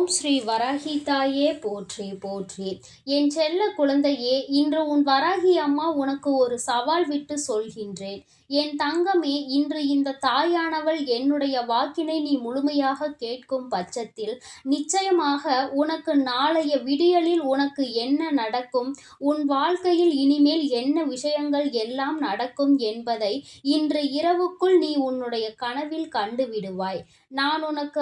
ஓம் ஸ்ரீ வராகி தாயே போற்றி போற்றி. என் செல்ல குழந்தையே, இன்று உன் வராகி அம்மா உனக்கு ஒரு சவால் விட்டு சொல்கின்றேன். என் தங்கமே, இன்று இந்த தாயானவள் என்னுடைய வாக்கினை நீ முழுமையாக கேட்கும் பட்சத்தில் நிச்சயமாக உனக்கு நாளைய விடியலில் உனக்கு என்ன நடக்கும், உன் வாழ்க்கையில் இனிமேல் என்ன விஷயங்கள் எல்லாம் நடக்கும் என்பதை இன்று இரவுக்குள் நீ உன்னுடைய கனவில் கண்டு விடுவாய். நான் உனக்கு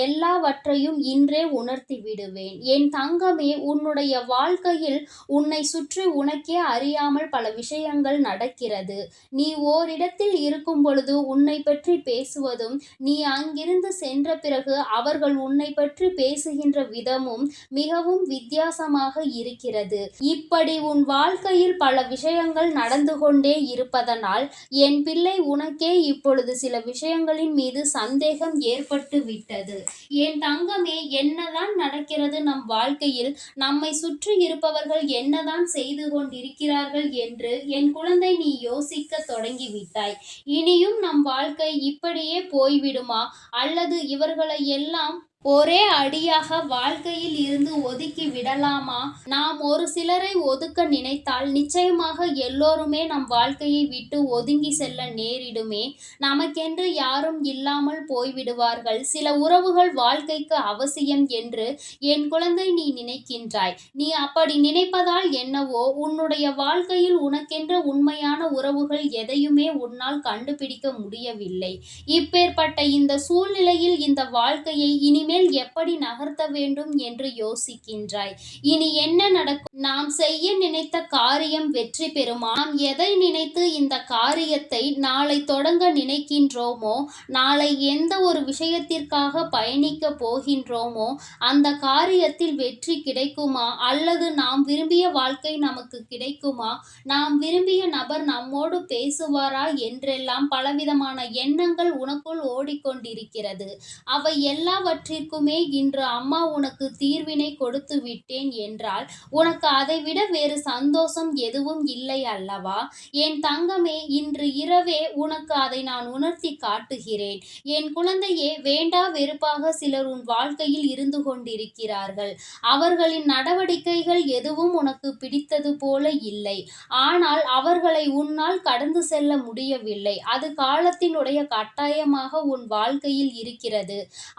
எல்லாவற்றையும் இன்றே உணர்த்தி விடுவேன். என் தங்கமே, உன்னுடைய வாழ்க்கையில் உன்னை சுற்றி உனக்கே அறியாமல் பல விஷயங்கள் நடக்கிறது. நீ ஓரிடத்தில் இருக்கும் பொழுது உன்னை பற்றி பேசுவதும், நீ அங்கிருந்து சென்ற பிறகு அவர்கள் உன்னை பற்றி பேசுகின்ற விதமும் மிகவும் வித்தியாசமாக இருக்கிறது. இப்படி உன் வாழ்க்கையில் பல விஷயங்கள் நடந்து கொண்டே இருப்பதனால் என் பிள்ளை உனக்கே இப்பொழுது சில விஷயங்களின் மீது சந்தேகம் ஏற்பட்டு விட்டது. என் தங்கமே, என்னதான் நடக்கிறது நம் வாழ்க்கையில், நம்மை சுற்றி இருப்பவர்கள் என்னதான் செய்து கொண்டிருக்கிறார்கள் என்று என் குழந்தை நீ யோசிக்க தொடங்கிவிட்டாய். இனியும் நம் வாழ்க்கை இப்படியே போய்விடுமா, அல்லது இவர்களை எல்லாம் ஒரே அடியாக வாழ்க்கையில் இருந்து ஒதுக்கி விடலாமா? நாம் ஒரு சிலரை ஒதுக்க நினைத்தால் நிச்சயமாக எல்லோருமே நம் வாழ்க்கையை விட்டு ஒதுங்கி செல்ல நேரிடுமே. நமக்கென்று யாரும் இல்லாமல் போய்விடுவார்கள். சில உறவுகள் வாழ்க்கைக்கு அவசியம் என்று என் குழந்தை நீ நினைக்கின்றாய். நீ அப்படி நினைப்பதால் என்னவோ, உன்னுடைய வாழ்க்கையில் உனக்கென்று உண்மையான உறவுகள் எதையுமே உன்னால் கண்டுபிடிக்க முடியவில்லை. இப்பேற்பட்ட இந்த சூழ்நிலையில் இந்த வாழ்க்கையை இனிமேல் எப்படி நகர்த்த வேண்டும் என்று யோசிக்கின்றாய். இனி என்ன நடக்கும்? நாம் செய்ய நினைத்த காரியம் வெற்றி பெறுமா? நாம் எதை நினைத்து இந்த காரியத்தை நாளை தொடங்க நினைக்கின்றோமோ, நாளை எந்த ஒரு விஷயத்திற்காக பயணிக்க போகின்றோமோ அந்த காரியத்தில் வெற்றி கிடைக்குமா, அல்லது நாம் விரும்பிய வாழ்க்கை நமக்கு கிடைக்குமா, நாம் விரும்பிய நபர் நம்மோடு பேசுவாரா என்றெல்லாம் பலவிதமான எண்ணங்கள் உனக்குள் ஓடிக்கொண்டிருக்கிறது. அவை எல்லாவற்றிற்குமே இன்று அம்மா உனக்கு தீர்வினை கொடுத்து விட்டேன் என்றால் உனக்கு அதைவிட வேறு சந்தோஷம் எதுவும் இல்லை அல்லவா? என் தங்கமே, இன்று இரவே உனக்கு அதை நான் உணர்த்தி காட்டுகிறேன். என் குழந்தையே, வேண்டா வெறுப்பாக சிலர் உன் வாழ்க்கையில் இருந்து கொண்டிருக்கிறார்கள். அவர்களின் நடவடிக்கைகள் எதுவும் உனக்கு பிடித்தது போல இல்லை. ஆனால் அவர்களை உன்னால் கடந்து செல்ல முடியவில்லை. அது காலத்தினுடைய கட்டாயமாக உன் வாழ்க்கையில் இருக்கிறது.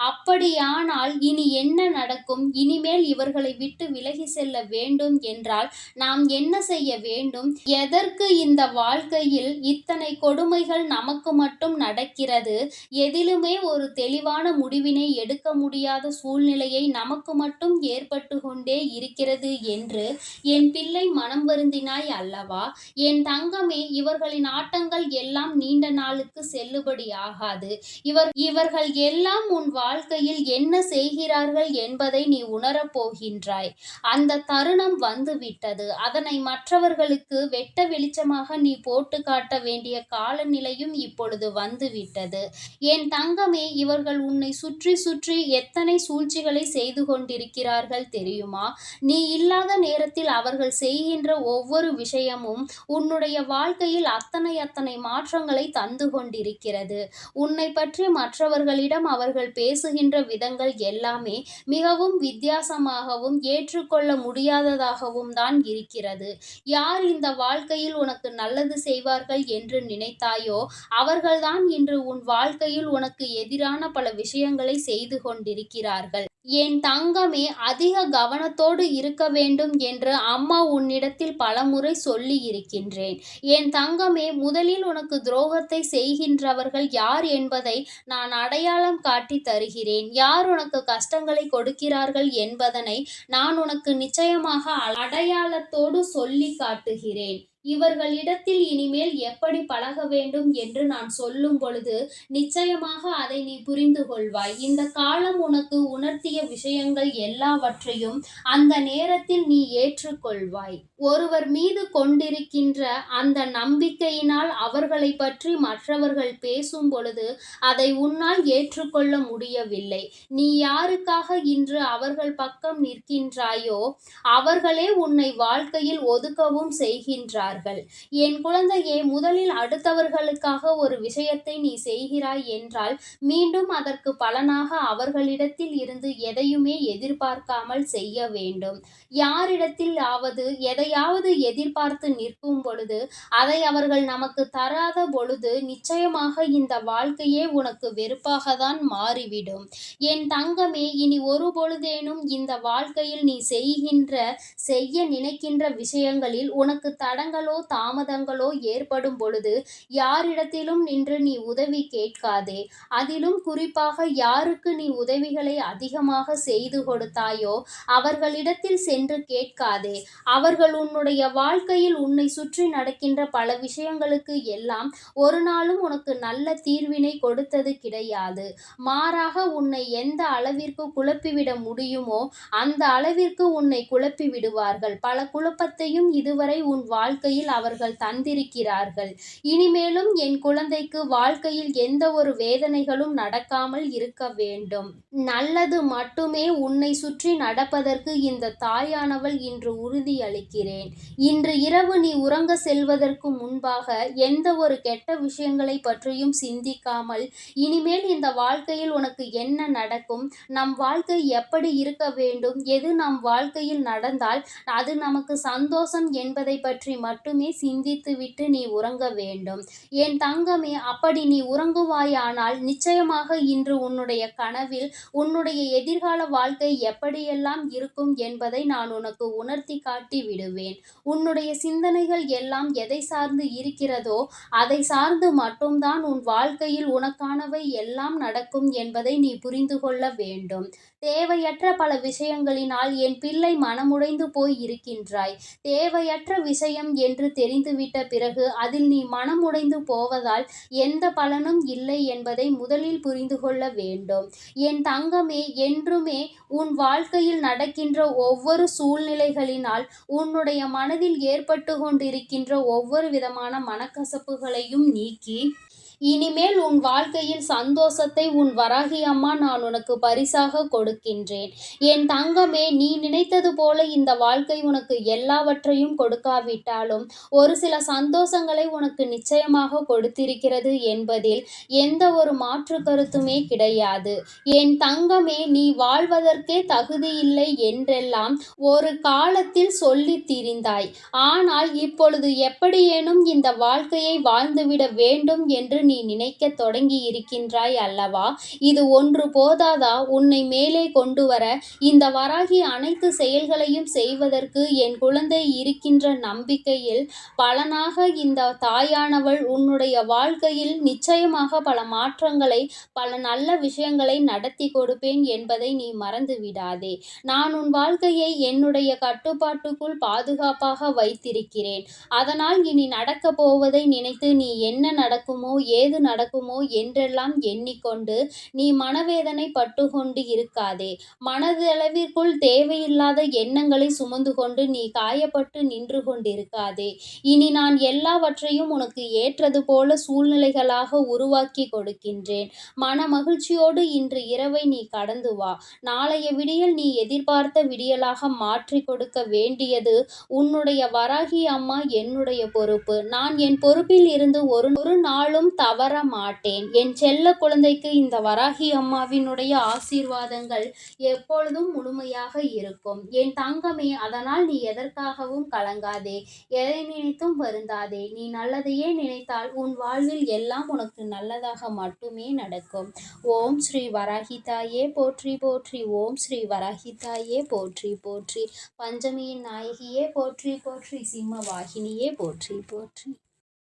அப்படியானால் இனி என்ன நடக்கும்? இனிமேல் இவர்களை விட்டு விலகி செல்ல வேண்டும் என்றால் நாம் என்ன செய்ய வேண்டும்? எதற்கு இந்த வாழ்க்கையில் இத்தனை கொடுமைகள் நமக்கு மட்டும் நடக்கிறது? எதிலுமே ஒரு தெளிவான முடிவினை எடுக்க முடியாத சூழ்நிலையை நமக்கு மட்டும் ஏற்பட்டு கொண்டே இருக்கிறது என்று என் பிள்ளை மனம் வருந்தினாய் அல்லவா? என் தங்கமே, இவர்களின் ஆட்டங்கள் எல்லாம் நீண்ட நாளுக்கு செல்லுபடி ஆகாது. இவர்கள் எல்லாம் உன் வாழ்க்கையில் என்ன செய்கிறார்கள் என்பதை நீ உணரப் போகின்றாய். அந்த தருணம் வந்துவிட்டது. அதனை மற்றவர்களுக்கு வெட்ட வெளிச்சமாக நீ போட்டு காட்ட வேண்டிய காலநிலையும் இப்பொழுது வந்துவிட்டது. என் தங்கமே, இவர்கள் உன்னை சுற்றி சுற்றி எத்தனை சூழ்ச்சிகளை செய்து கொண்டிருக்கிறார்கள் தெரியுமா? நீ இல்லாத நேரத்தில் அவர்கள் செய்கின்ற ஒவ்வொரு விஷயமும் உன்னுடைய வாழ்க்கையில் அத்தனை மாற்றங்களை தந்து கொண்டிருக்கிறது. உன்னை பற்றி மற்றவர்களிடம் அவர்கள் பேசுகின்ற விதங்கள் எல்லாமே மிகவும் வித்தியாசமாகவும் ஏற்றுக்கொள்ள முடியாததாகவும் தான் இருக்கிறது. யார் இந்த வாழ்க்கையில் உனக்கு நல்லது செய்வார்கள் என்று நினைத்தாயோ, அவர்கள்தான் இன்று உன் வாழ்க்கையில் உனக்கு எதிரான பல விஷயங்களை செய்து கொண்டிருக்கிறார்கள். என் தங்கமே, அதிக கவனத்தோடு இருக்க வேண்டும் என்று அம்மா உன்னிடத்தில் பலமுறை சொல்லி இருக்கின்றேன். என் தங்கமே, முதலில் உனக்கு துரோகத்தை செய்கின்றவர்கள் யார் என்பதை நான் அடையாளம் காட்டி தருகிறேன். யார் உனக்கு கஷ்டங்களை கொடுக்கிறார்கள் என்பதனை நான் உனக்கு நிச்சயமாக அடையாளத்தோடு சொல்லி காட்டுகிறேன். இவர்களிடத்தில் இனிமேல் எப்படி பழக வேண்டும் என்று நான் சொல்லும் பொழுது நிச்சயமாக அதை நீ புரிந்து கொள்வாய். இந்த காலம் உனக்கு உணர்த்திய விஷயங்கள் எல்லாவற்றையும் அந்த நேரத்தில் நீ ஏற்றுக்கொள்வாய். ஒருவர் மீது கொண்டிருக்கின்ற அந்த நம்பிக்கையினால் அவர்களை பற்றி மற்றவர்கள் பேசும் பொழுது அதை உன்னால் ஏற்றுக்கொள்ள முடியவில்லை. நீ யாருக்காக இன்று அவர்கள் பக்கம் நிற்கின்றாயோ அவர்களே உன்னை வாழ்க்கையில் ஒதுக்கவும் செய்கின்றார்கள். விடுவார்கள். என் குழந்தையே, முதலில் அடுத்தவர்களுக்காக ஒரு விஷயத்தை நீ செய்கிறாய் என்றால் மீண்டும் அதற்கு பலனாக அவர்களிடத்தில் இருந்து எதையுமே எதிர்பார்க்காமல் செய்ய வேண்டும். யாரிடத்திலாவது எதையாவது எதிர்பார்த்து நிற்கும் பொழுது அதை அவர்கள் நமக்கு தராத பொழுது நிச்சயமாக இந்த வாழ்க்கையே உனக்கு வெறுப்பாகத்தான் மாறிவிடும். என் தங்கமே, இனி ஒரு பொழுதேனும் இந்த வாழ்க்கையில் நீ செய்ய நினைக்கின்ற விஷயங்களில் உனக்கு தடங்களோ தாமதங்களோ ஏற்படும் பொழுது யாரிடத்திலும் நின்று நீ உதவி கேட்காதே. அதிலும் குறிப்பாக யாருக்கு நீ உதவிகளை அதிகமாக செய்து கொடுத்தாயோ அவர்களிடத்தில் சென்று கேட்காதே. அவர்கள் உன்னுடைய வாழ்க்கையில் உன்னை சுற்றி நடக்கின்ற பல விஷயங்களுக்கு எல்லாம் ஒரு நாளும் உனக்கு நல்ல தீர்வினை கொடுத்தது கிடையாது. மாறாக உன்னை எந்த அளவிற்கு குழப்பிவிட முடியுமோ அந்த அளவிற்கு உன்னை குழப்பி விடுவார்கள். பல குழப்பத்தையும் இதுவரை உன் வாழ்க்கையில் அவர்கள் தந்திருக்கிறார்கள். இனிமேலும் என் குழந்தைக்கு வாழ்க்கையில் எந்த ஒரு வேதனைகளும் நடக்காமல் இருக்க வேண்டும். நல்லது மட்டுமே உன்னை சுற்றி நடப்பதற்கு இந்த தாயானவள் இன்று உறுதியளிக்கிறேன். இன்று இரவு நீ உறங்க செல்வதற்கு முன்பாக எந்த ஒரு கெட்ட விஷயங்களை பற்றியும் சிந்திக்காமல் இனிமேல் இந்த வாழ்க்கையில் உனக்கு என்ன நடக்கும், நம் வாழ்க்கை எப்படி இருக்க வேண்டும், எது நம் வாழ்க்கையில் நடந்தால் அது நமக்கு சந்தோஷம் என்பதை பற்றி மட்டுமே சிந்தித்துவிட்டு நீ உறங்க வேண்டும். என் தங்கமே, அப்படி நீ உறங்குவாயானால் நிச்சயமாக இன்று உன்னுடைய கனவில் உன்னுடைய எதிர்கால வாழ்க்கை எப்படியெல்லாம் இருக்கும் என்பதை நான் உனக்கு உணர்த்தி காட்டி விடுவேன். உன்னுடைய சிந்தனைகள் எல்லாம் எதை சார்ந்து இருக்கிறதோ அதை சார்ந்து மட்டும்தான் உன் வாழ்க்கையில் உனக்கானவை எல்லாம் நடக்கும் என்பதை நீ புரிந்து கொள்ள வேண்டும். தேவையற்ற பல விஷயங்களினால் என் பிள்ளை மனமுடைந்து போய் இருக்கின்றாய். தேவையற்ற விஷயம் என்று தெரிந்துவிட்ட பிறகு அதில் நீ மனமுடைந்து போவதால் எந்த பலனும் இல்லை என்பதை முதலில் புரிந்து கொள்ள வேண்டும். என் தங்கமே, என்றுமே உன் வாழ்க்கையில் நடக்கின்ற ஒவ்வொரு சூழ்நிலைகளினால் உன்னுடைய மனதில் ஏற்பட்டு கொண்டிருக்கின்ற ஒவ்வொரு விதமான மனக்கசப்புகளையும் நீக்கி இனிமேல் உன் வாழ்க்கையில் சந்தோஷத்தை உன் வராகி அம்மா நான் உனக்கு பரிசாக கொடுக்கின்றேன். என் தங்கமே, நீ நினைத்தது போல இந்த வாழ்க்கை உனக்கு எல்லாவற்றையும் கொடுக்காவிட்டாலும் ஒரு சில சந்தோஷங்களை உனக்கு நிச்சயமாக கொடுத்திருக்கிறது என்பதில் எந்த ஒரு மாற்று கருத்துமே கிடையாது. என் தங்கமே, நீ வாழ்வதற்கே தகுதியில்லை என்றெல்லாம் ஒரு காலத்தில் சொல்லித் திரிந்தாய். ஆனால் இப்பொழுது எப்படியேனும் இந்த வாழ்க்கையை வாழ்ந்துவிட வேண்டும் என்று நீ நினைக்கத் தொடங்கி இருக்கின்றாய் அல்லவா? இது ஒன்று போதாதா உன்னை மேலே கொண்டு வர? இந்த வராகி அனைத்து செயல்களையும் செய்வதற்கு என் குழந்தை இருக்கின்ற நம்பிக்கையில் பலனாக இந்த தாயானவள் உன்னுடைய வாழ்க்கையில் நிச்சயமாக பல மாற்றங்களை, பல நல்ல விஷயங்களை நடத்தி கொடுப்பேன் என்பதை நீ மறந்து விடாதே. நான் உன் வாழ்க்கையை என்னுடைய கட்டுப்பாட்டுக்குள் பாதுகாப்பாக வைத்திருக்கிறேன். அதனால் இனி நடக்கப் போவதை நினைத்து நீ என்ன நடக்குமோ ஏது நடக்குமோ என்றெல்லாம் எண்ணிக்கொண்டு நீ மனவேதனை பட்டுக்கொண்டு இருக்காதே. மனதளவிற்குள் தேவையில்லாத எண்ணங்களை சுமந்து கொண்டு நீ காயப்பட்டு நின்று கொண்டிருக்காதே. இனி நான் எல்லாவற்றையும் உனக்கு ஏற்றது போல சூழ்நிலைகளாக உருவாக்கி கொடுக்கின்றேன். மன மகிழ்ச்சியோடு இன்று இரவை நீ கடந்து வா. நாளைய விடியல் நீ எதிர்பார்த்த விடியலாக மாற்றி கொடுக்க வேண்டியது உன்னுடைய வராகி அம்மா என்னுடைய பொறுப்பு. நான் என் பொறுப்பில் இருந்து ஒரு நாளும் தவற மாட்டேன். என் செல்ல குழந்தைக்கு இந்த வராகி அம்மாவினுடைய ஆசீர்வாதங்கள் எப்பொழுதும் முழுமையாக இருக்கும். என் தங்கமே, அதனால் நீ எதற்காகவும் கலங்காதே. எதை நினைத்தும் வருந்தாதே. நீ நல்லதையே நினைத்தால் உன் வாழ்வில் எல்லாம் உனக்கு நல்லதாக மட்டுமே நடக்கும். ஓம் ஸ்ரீ வராகி தாயே போற்றி போற்றி. ஓம் ஸ்ரீ வராகி தாயே போற்றி போற்றி. பஞ்சமியின் நாயகியே போற்றி போற்றி. சிம்ம வாகினியே போற்றி போற்றி.